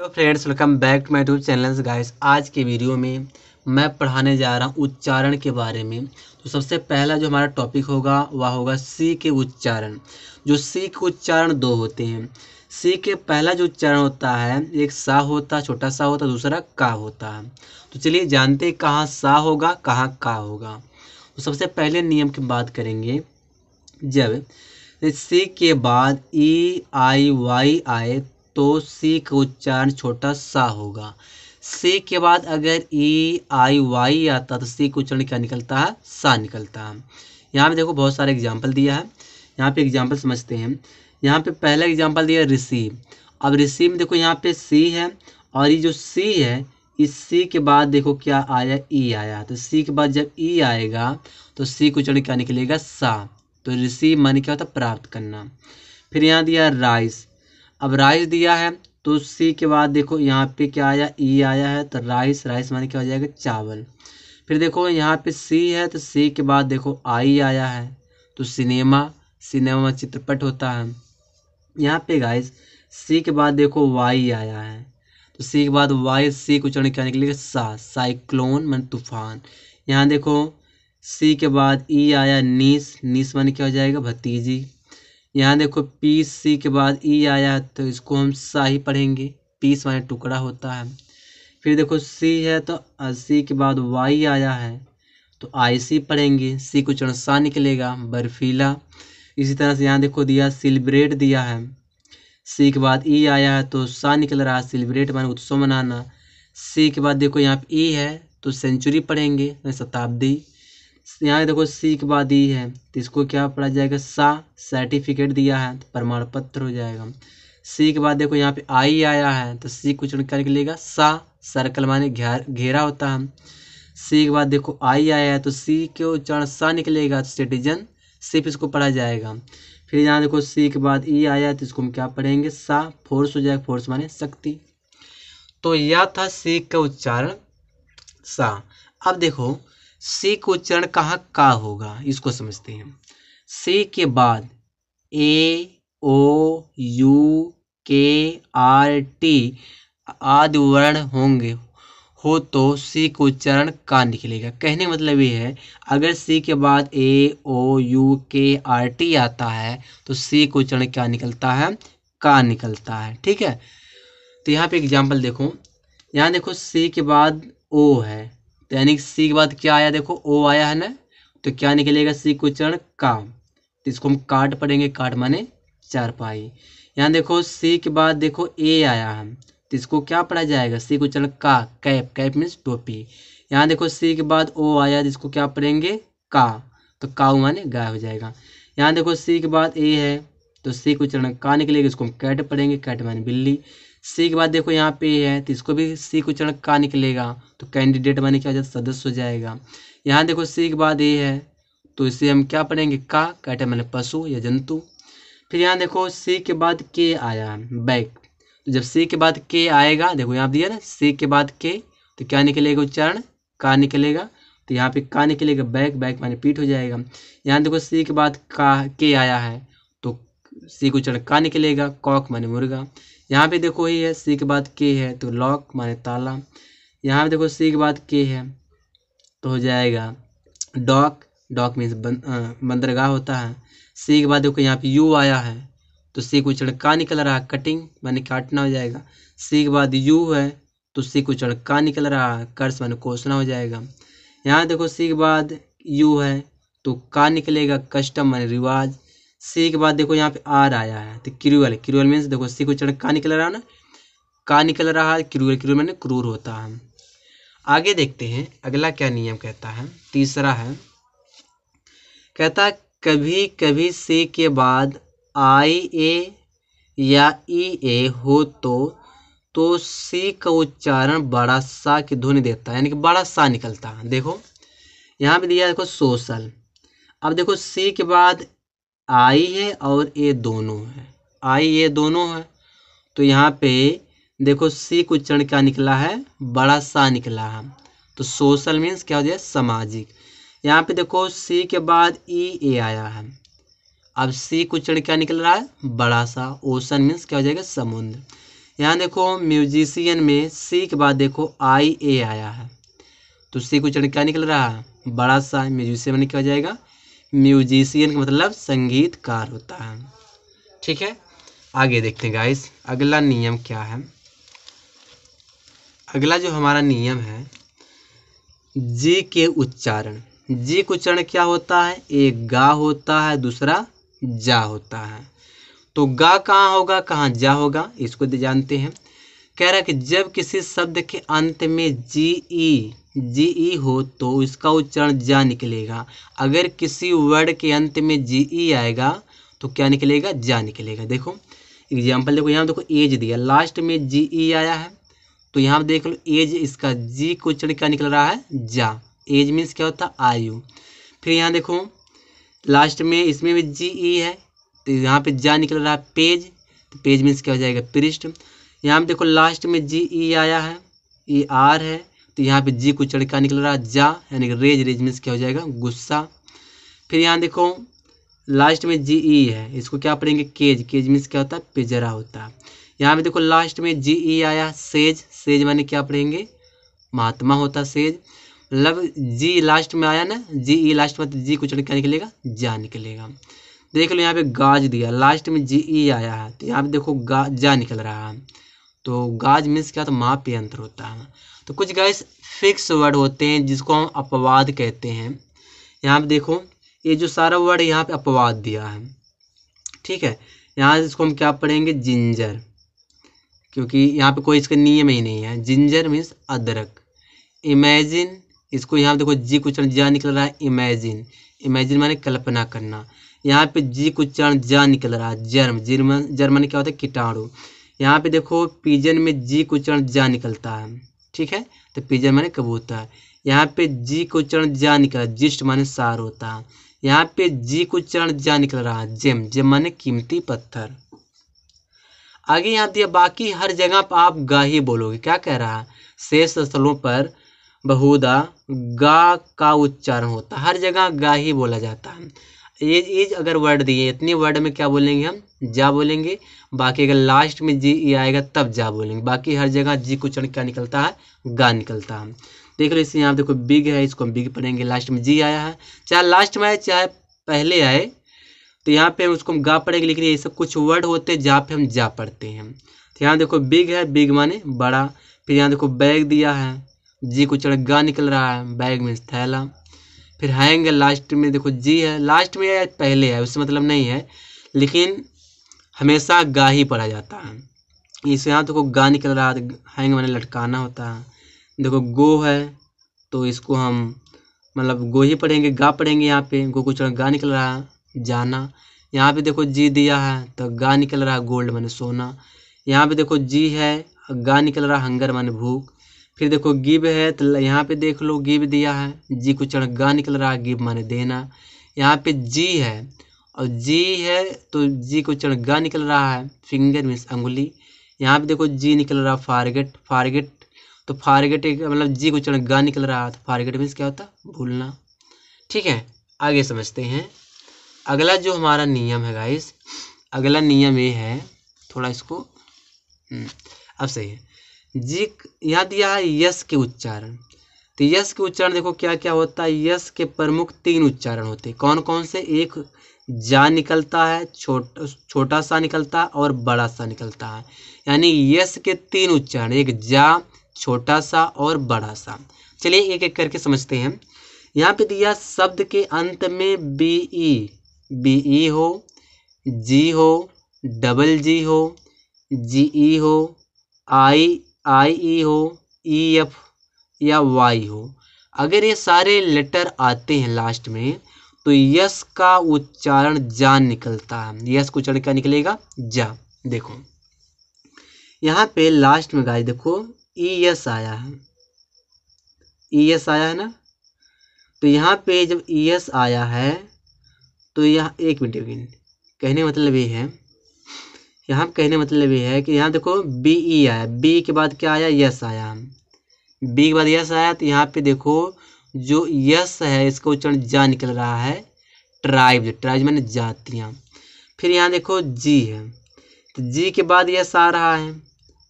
Hello friends, welcome back to my YouTube channel guys. आज के video में मैं पढ़ाने जा रहा हूँ उच्चारण के बारे में। तो सबसे पहला जो हमारा टॉपिक होगा वह होगा सी के उच्चारण। जो सी के उच्चारण दो होते हैं। सी के पहला जो उच्चारण होता है, एक सा होता है, छोटा सा होता है, दूसरा का होता है। तो चलिए जानते हैं कहाँ सा होगा कहाँ का होगा। तो सबसे पहले नियम की बात करेंगे। जब सी के बाद ई आई वाई आए तो सी का उच्चारण छोटा सा होगा। सी के बाद अगर ई आई वाई आता तो सी का उच्चारण क्या निकलता है? सा निकलता है। यहाँ पे देखो बहुत सारे एग्जाम्पल दिया है। यहाँ पे एग्जाम्पल समझते हैं। यहाँ पे पहला एग्जाम्पल दिया रिसीव। अब रिसीव में देखो यहाँ पे सी है और ये जो सी है, इस सी के बाद देखो क्या आया? ई आया। तो सी के बाद जब ई आएगा तो सी का उच्चारण क्या निकलेगा? सा। तो रिसीव माने क्या होता है? प्राप्त करना। फिर यहाँ दिया राइस। अब राइस दिया है तो सी के बाद देखो यहाँ पे क्या आया? ई आया है। तो राइस, राइस माने क्या हो जाएगा? चावल। फिर देखो यहाँ पे सी है तो सी के बाद देखो आई आया है तो सिनेमा, सिनेमा में चित्रपट होता है। यहाँ पे गाइस सी के बाद देखो वाई आया है तो सी के बाद वाई, सी को उच्चारण क्या निकलेगा? सा। साइक्लोन माने तूफान। यहाँ देखो सी के बाद ई आया, नीस, नीस माने क्या हो जाएगा? भतीजी। यहाँ देखो पीस, सी के बाद ई आया तो इसको हम सा ही पढ़ेंगे। पीस माने टुकड़ा होता है। फिर देखो सी है तो सी के बाद वाई आया है तो आई सी पढ़ेंगे। सी को उच्चारण सा निकलेगा, बर्फीला। इसी तरह से यहाँ देखो दिया सेलिब्रेट दिया है। सी के बाद ई आया है तो सा निकल रहा है, सेलिब्रेट माने उत्सव मनाना। सी के बाद देखो यहाँ पे ई है तो सेंचुरी पढ़ेंगे, शताब्दी। यहाँ देखो सी के बाद ई है तो इसको क्या पढ़ा जाएगा? सा। सर्टिफिकेट दिया है तो प्रमाण पत्र हो जाएगा। सी के बाद देखो यहाँ पे आई आया है तो सी को उच्चारण क्या निकलेगा? सा। सर्कल माने घेरा होता है। सी के बाद देखो आई आया है तो सी के उच्चारण सा निकलेगा, सिटीजन सिर्फ इसको पढ़ा जाएगा। फिर यहाँ देखो सी के बाद ई आया है तो इसको हम क्या पढ़ेंगे? सा। फोर्स हो जाएगा, फोर्स माने शक्ति। तो यह था सी का उच्चारण सा। अब देखो सी का उच्चारण कहाँ का होगा, इसको समझते हैं। सी के बाद ए ओ यू के आर टी आदि वर्ण होंगे हो तो सी का उच्चारण का निकलेगा। कहने का मतलब ये है, अगर सी के बाद ए ओ यू के आर टी आता है तो सी का उच्चारण क्या निकलता है? का निकलता है। ठीक है। तो यहाँ पे एग्जाम्पल देखो। यहाँ देखो सी के बाद ओ है तो यानी कि सी के बाद क्या आया? देखो ओ आया है ना, तो क्या निकलेगा? सी का उच्चारण का। तो इसको हम काट पढ़ेंगे, काट माने चारपाई। यहाँ देखो सी के बाद देखो ए आया है तो इसको क्या पढ़ा जाएगा? सी को उच्चारण का। कैप, कैप मीन्स टोपी। यहाँ देखो सी के बाद ओ आया तो इसको क्या पढ़ेंगे? का। तो काऊ माने गाय हो जाएगा। यहाँ देखो सी के बाद ए है तो सी को उच्चारण का निकलेगा, इसको हम कैट पढ़ेंगे, कैट माने बिल्ली। सी के बाद देखो यहाँ पे है तो इसको भी सी को उच्चारण का निकलेगा, तो कैंडिडेट माने क्या हो जाएगा? सदस्य हो जाएगा। यहाँ देखो सी के बाद ए है तो इसे हम क्या पढ़ेंगे? का। कैट माने पशु या जंतु। फिर यहाँ देखो सी के बाद के आया है, बैक। तो जब सी के बाद के आएगा, देखो यहाँ दिया ना सी के बाद के, तो क्या निकलेगा? उच्चारण का निकलेगा। तो यहाँ पे का निकलेगा, बैक, बैक माने पीठ हो जाएगा। यहाँ देखो सी के बाद का के आया है तो सी को उच्चारण का निकलेगा, कॉक माने मुर्गा। यहाँ पे देखो ही है सी के बाद के है तो लॉक माने ताला। यहाँ पे देखो सी के बाद के है तो हो जाएगा डॉक, डॉक मीन्स बंदरगाह होता है। सी के बाद देखो यहाँ पे यू आया है तो सी को उच्चारण का निकल रहा है, कटिंग माने काटना हो जाएगा। सी के बाद यू है तो सी को उच्चारण का निकल रहा है, कर्स माने कोसना हो जाएगा। यहाँ देखो सी के बाद यू है तो का निकलेगा, कस्टम माने रिवाज। सी के बाद देखो यहाँ पे आर आया है तो क्रूअल, क्रूअल मीन्स देखो सी को उच्चारण का निकल रहा है ना, का निकल रहा है, क्रूअल, क्रूअल माने क्रूर होता है। आगे देखते हैं अगला क्या नियम कहता है। तीसरा है, कहता है कभी कभी सी के बाद आई ए या ई ए हो तो सी का उच्चारण बड़ा सा की ध्वनि देता है, यानी कि बड़ा सा निकलता है। देखो यहाँ पे दिया देखो सोशल। अब देखो सी के बाद आई है और ए दोनों है, आई ए दोनों है तो यहाँ पे देखो सी का उच्चारण क्या निकला है? बड़ा सा निकला है। तो सोशल मीन्स क्या हो जाए? सामाजिक। यहाँ पे देखो सी के बाद ई ए आया है, अब सी का उच्चारण क्या निकल रहा है? बड़ा सा। ओशन मीन्स क्या हो जाएगा? समुद्र। यहाँ देखो म्यूजिशियन में सी के बाद देखो आई ए आया है, तो सी को उच्चारण क्या निकल रहा है, बड़ा सा। म्यूजिशियन में क्या हो जाएगा, म्यूजिशियन का मतलब संगीतकार होता है। ठीक है, आगे देखते हैं गाइस अगला नियम क्या है। अगला जो हमारा नियम है जी के उच्चारण। जी का उच्चारण क्या होता है, एक गा होता है, दूसरा जा होता है। तो गा कहाँ होगा, कहाँ जा होगा, इसको जानते हैं। कह रहा है कि जब किसी शब्द के अंत में जी ई हो तो इसका उच्चारण जा निकलेगा। अगर किसी वर्ड के अंत में जी ई आएगा तो क्या निकलेगा, जा निकलेगा। देखो एग्जाम्पल देखो, यहाँ देखो एज दिया, लास्ट में जी ई आया है, तो यहाँ देख लो एज, इसका जी का उच्चारण क्या निकल रहा है, जा। एज मीन्स क्या होता है, आयु। फिर यहाँ देखो लास्ट में इसमें भी जी ई है, तो यहाँ पे जा निकल रहा है पेज, तो पेज मीन्स क्या हो जाएगा, पृष्ठ। यहाँ पे देखो लास्ट में जी ई आया है, ई आर है, तो यहाँ पे जी को उच्चारण क्या निकल रहा है, जा, यानी कि रेज। रेज मीन्स क्या हो जाएगा, गुस्सा। फिर यहाँ देखो लास्ट में जी ई है, इसको क्या पढ़ेंगे, केज। केज मीन्स क्या होता है, पिंजरा होता है। यहाँ पे देखो लास्ट में जी ई आया, सेज। सेज माने क्या पढ़ेंगे, महात्मा होता है सेज। मतलब जी लास्ट में आया ना, जी ई लास्ट में, तो जी को उच्चारण क्या निकलेगा, जा निकलेगा। देख लो यहाँ पे गाज दिया, लास्ट में जी ई आया है, तो यहाँ पे देखो जा निकल रहा है। तो गाज मीन्स क्या, तो माप यंत्र होता है। तो कुछ गाइस फिक्स वर्ड होते हैं जिसको हम अपवाद कहते हैं। यहाँ पे देखो ये जो सारा वर्ड यहाँ पे अपवाद दिया है, ठीक है। यहाँ इसको हम क्या पढ़ेंगे, जिंजर, क्योंकि यहाँ पे कोई इसका नियम ही नहीं है। जिंजर मीन्स अदरक। इमेजिन, इसको यहाँ देखो जी को उच्चारण जा निकल रहा है, इमेजिन। इमेजिन माने कल्पना करना। यहाँ पे जी को उच्चारण जा निकल रहा है, जर्म। जर्मन क्या होता है, कीटाणु। यहाँ पे देखो पिजन में जी को उच्चारण जा निकलता है, ठीक है, तो पिजन माने कबूतर। यहाँ पे जी को उच्चारण जा निकल रहा है, जिस्ट माने सार होता है। यहाँ पे जी को उच्चारण जा निकल रहा है, जेम। जेम माने कीमती पत्थर। आगे यहाँ दिया बाकी हर जगह पर आप गा ही बोलोगे। क्या कह रहा है, शेष स्थलों पर बहुधा गा का उच्चारण होता है, हर जगह गा ही बोला जाता है। ये अगर वर्ड दिए, इतने वर्ड में क्या बोलेंगे हम, जा बोलेंगे। बाकी अगर लास्ट में जी ई आएगा तब जा बोलेंगे। बाकी हर जगह जी को उच्चारण क्या निकलता है, गा निकलता है। देख लो इसे, यहाँ देखो बिग है, इसको हम बिग पढ़ेंगे। लास्ट में जी आया है, चाहे लास्ट में आए चाहे पहले आए, तो यहाँ पे उसको हम गा पढ़ेंगे। लेकिन ये सब कुछ वर्ड होते हैं जहाँ पे हम जा पढ़ते हैं। तो यहाँ देखो बिग है, बिग माने बड़ा। फिर यहाँ देखो बैग दिया है, जी को उच्चारण गा निकल रहा है, बैग मीन्स थैला। फिर हैंग, लास्ट में देखो जी है, लास्ट में या पहले है उससे मतलब नहीं है, लेकिन हमेशा गा ही पढ़ा जाता है। इस यहाँ देखो गा निकल रहा है, हैंग माने लटकाना होता है। देखो गो है, तो इसको हम मतलब गो ही पढ़ेंगे, गा पढ़ेंगे। यहाँ पे गो को उच्चारण गा निकल रहा है, जाना। यहाँ पे देखो जी दिया है, तो गा निकल रहा है, गोल्ड माने सोना। यहाँ पे देखो जी है, गा निकल रहा है, हंगर माने भूख। फिर देखो गिव है, तो यहाँ पे देख लो गिव दिया है, जी को उच्चारण गा निकल रहा है, गिव माने देना। यहाँ पे जी है और जी है, तो जी को उच्चारण गा निकल रहा है, फिंगर मीन्स अंगुली। यहाँ पे देखो जी निकल रहा है, फारगेट। फारगेट, तो फारगेट मतलब जी को उच्चारण गा निकल रहा है, तो फारगेट मीन्स क्या होता है, भूलना। ठीक है, आगे समझते हैं। अगला जो हमारा नियम है गाइस, अगला नियम ये है, थोड़ा इसको अब सही है। जी यहाँ दिया है यस के उच्चारण। तो यस के उच्चारण देखो क्या क्या होता है। यस के प्रमुख 3 उच्चारण होते हैं। कौन कौन से, एक जा निकलता है, छोटा सा निकलता है और बड़ा सा निकलता है। यानी यस के 3 उच्चारण, एक जा, छोटा सा और बड़ा सा। चलिए एक एक करके समझते हैं। यहाँ पे दिया शब्द के अंत में बी ई हो, जी हो, डबल जी हो, जी ई हो, आई ई हो, ई एफ या वाई हो। अगर ये सारे लेटर आते हैं लास्ट में, तो यस का उच्चारण जा निकलता है। यस का उच्चारण क्या निकलेगा, जा। देखो यहाँ पे लास्ट में गाइस देखो ई एस आया है, ई एस आया है ना। तो यहाँ पे जब ई एस आया है, तो यहाँ एक मिनट कहने मतलब ये है, यहाँ कहने मतलब ये है कि यहाँ देखो बी ई आया, बी के बाद क्या आया, यस आया। बी के बाद यस आया, तो यहाँ पे देखो जो यस है इसका उच्चारण जा निकल रहा है, ट्राइब। ट्राइब माने जातियाँ। फिर यहाँ देखो जी है, तो जी के बाद यस आ रहा है,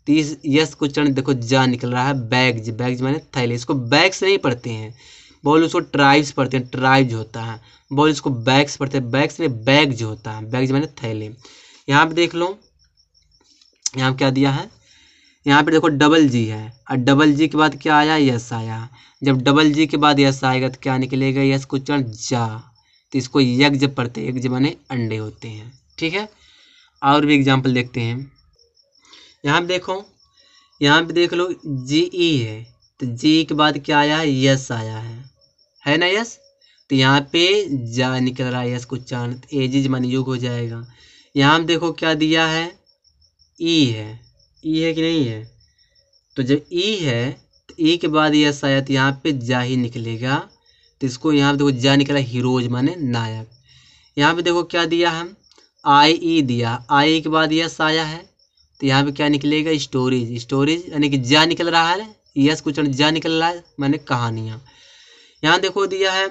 तो इस यस को उच्चारण देखो जा निकल रहा है, बैग्ज, बैग्ज माने थैले। इसको बैग्स नहीं पढ़ते हैं, बोल उसको ट्राइब्स पढ़ते हैं, ट्राइब्स होता है। बोल इसको बैग्स पढ़ते हैं, बैग्स नहीं बैग्ज होता है, बैग्ज माने थैले। यहाँ पे देख लो, यहाँ क्या दिया है, यहाँ पे देखो डबल जी है और डबल जी के बाद क्या आया, यस आया। जब डबल जी के बाद यस आएगा तो क्या निकलेगा, यस को उच्चारण जा। तो इसको यज्ञ पढ़ते हैं, यज्ञ माने अंडे होते हैं। ठीक है, और भी एग्जाम्पल देखते हैं। यहाँ पे देखो, यहाँ पे देख लो जी ई है, तो जी के बाद क्या आया है, यस आया है ना यस। तो यहाँ पे जा निकल रहा है, यस को उच्चारण एजिज माने युग हो जाएगा। यहाँ पे देखो क्या दिया है, ई है, ई है कि नहीं है। तो जब ई है तो ई के बाद यस आया तो यहाँ पे जा ही निकलेगा। तो इसको यहाँ पे देखो जा निकला, हीरोज माने नायक। यहाँ पे देखो क्या दिया है, आई ई दिया, आई के बाद यस आया है तो यहाँ पे क्या निकलेगा, स्टोरीज, स्टोरीज यानी कि जा निकल रहा है, यस कुछ जा निकल रहा है माने कहानियाँ। यहाँ देखो दिया है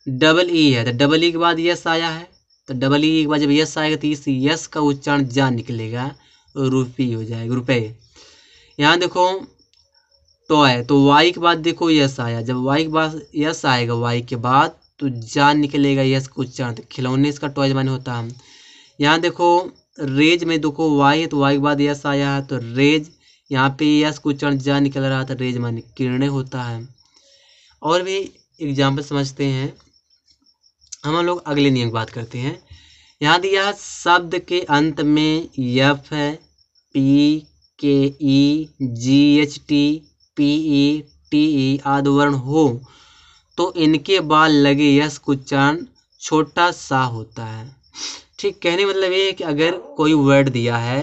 डबल ई है, तो डबल ई के बाद यस आया है, तो डबल ई के बाद जब यस आएगा तो इस यस का उच्चारण जा निकलेगा, रुपी हो जाएगा, रुपए। यहाँ देखो टॉय, तो वाई के बाद देखो यस आया, जब वाई के बाद यस आएगा, वाई के बाद तो जा निकलेगा, यस का उच्चारण, तो खिलौने इसका टॉय माने होता है। यहाँ देखो रेज में देखो वाई है, तो वाई के बाद यस आया है तो रेज, यहाँ पे यस का उच्चारण जा निकल रहा था, रेज माने किरणें होता है। और भी एग्जाम्पल समझते हैं हम लोग, अगले नियम की बात करते हैं। यहाँ दिया है शब्द के अंत में यफ है, P K E G H T P E T E आदि वर्ण हो तो इनके बाद लगे यस का उच्चारण छोटा सा होता है। ठीक, कहने मतलब ये है कि अगर कोई वर्ड दिया है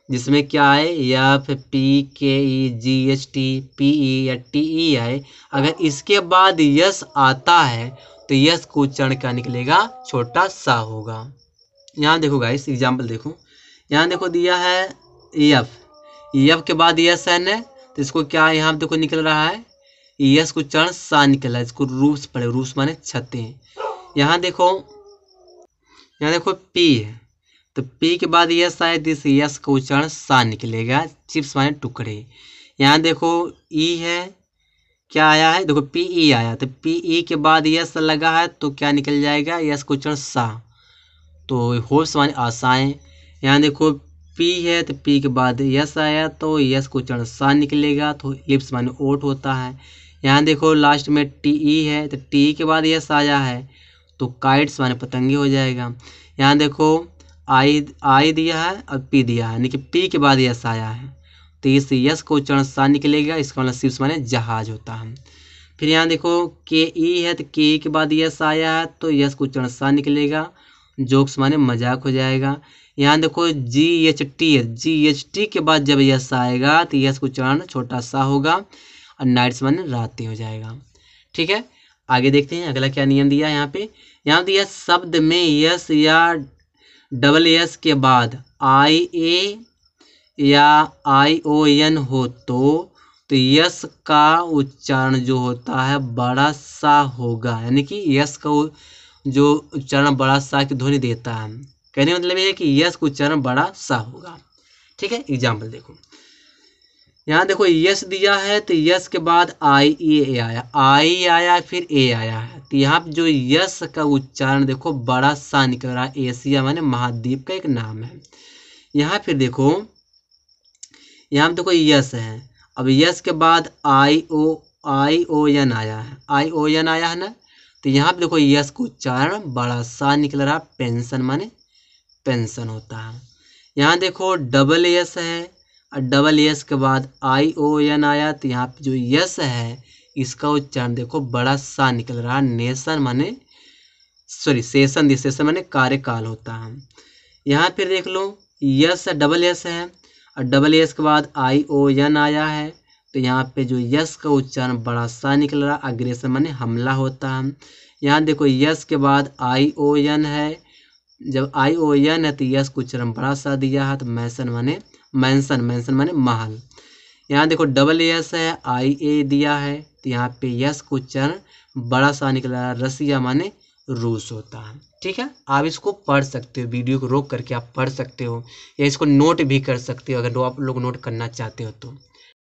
जिसमें क्या है, F P K E G H T P E या टी ई आए, अगर इसके बाद यस आता है तो यस का उच्चारण क्या निकलेगा, छोटा सा होगा। यहाँ देखो गाइस एग्जाम्पल देखो, यहाँ देखो दिया है यफ, यफ के बाद यस है न, तो इसको क्या यहाँ पे देखो निकल रहा है, यस को उच्चारण सा निकल रहा है, इसको रूस पड़े, रूस माने छते हैं। यहाँ देखो पी है, तो पी के बाद यस आए तो इस यस का उच्चारण सा निकलेगा, चिप्स माने टुकड़े। यहाँ देखो ई है, क्या आया है, देखो पी ई आया, तो पी ई के बाद यस लगा है तो क्या निकल जाएगा, यस का उच्चारण सा, तो होप्स माने आशाएं। यहाँ देखो पी है, तो पी के बाद यस आया तो यस का उच्चारण सा निकलेगा, तो लिप्स माने ओट होता है। यहाँ देखो लास्ट में टी ई है, तो टी के बाद यस आया है तो काइट्स माने पतंगे हो जाएगा। यहाँ देखो आई दिया है और पी दिया है, यानी कि पी के बाद यस आया है तो इस यस का उच्चारण सा निकलेगा, इसका मतलब शिप्स माने जहाज होता है। फिर यहाँ देखो के ई है, तो के के बाद यस आया है तो यस का उच्चारण सा निकलेगा, जोक्स माने मजाक हो जाएगा। यहाँ देखो जी एच टी है, जी एच टी के बाद जब यस आएगा तो यस का उच्चारण छोटा सा होगा और नाइट्स माने रातें हो जाएगा। ठीक है, आगे देखते हैं अगला क्या नियम दिया है। यहाँ दिया शब्द में यस या डबल एस के बाद आई ए या आई ओ एन हो तो यस का उच्चारण जो होता है बड़ा सा होगा, यानी कि यस का जो उच्चारण बड़ा सा की ध्वनि देता है, कहने मतलब ये है कि यस का उच्चारण बड़ा सा होगा। ठीक है, एग्जाम्पल देखो, यहाँ देखो यस दिया है तो यस के बाद आई ए आया, आई आया फिर ए आया है, तो यहाँ पे जो यस का उच्चारण देखो बड़ा सा निकल रहा है, एशिया माने महाद्वीप का एक नाम है। यहाँ फिर देखो, यहाँ पे देखो यस है, अब यस के बाद आई ओ एन आया है, आई ओ एन आया है ना, तो यहाँ पे देखो यस का उच्चारण बड़ा सा निकल रहा, पेंशन माने पेंशन होता है। यहाँ देखो डबल एस है और डबल एस के बाद आई ओ एन आया, तो यहाँ पे जो यस है इसका उच्चारण देखो बड़ा सा निकल रहा, नेशन माने सेशन, सेशन माने कार्यकाल होता है। यहाँ फिर देख लो यस डबल एस है और डबल एस के बाद आई ओ एन आया है, तो यहाँ पे जो यस का उच्चारण बड़ा सा निकल रहा, अग्रेसन माने हमला होता है। यहाँ देखो यस के बाद आई ओ एन है, जब आई ओ एन है तो यस का उच्चारण बड़ा सा दिया है, तो मैंसन माने महल। यहाँ देखो डबल एस है, आई ए दिया है, तो यहाँ पे यस का उच्चारण बड़ा सा निकल रहा, रसिया माने रूस होता है। ठीक है, आप इसको पढ़ सकते हो, वीडियो को रोक करके आप पढ़ सकते हो या इसको नोट भी कर सकते हो अगर आप लोग नोट करना चाहते हो तो।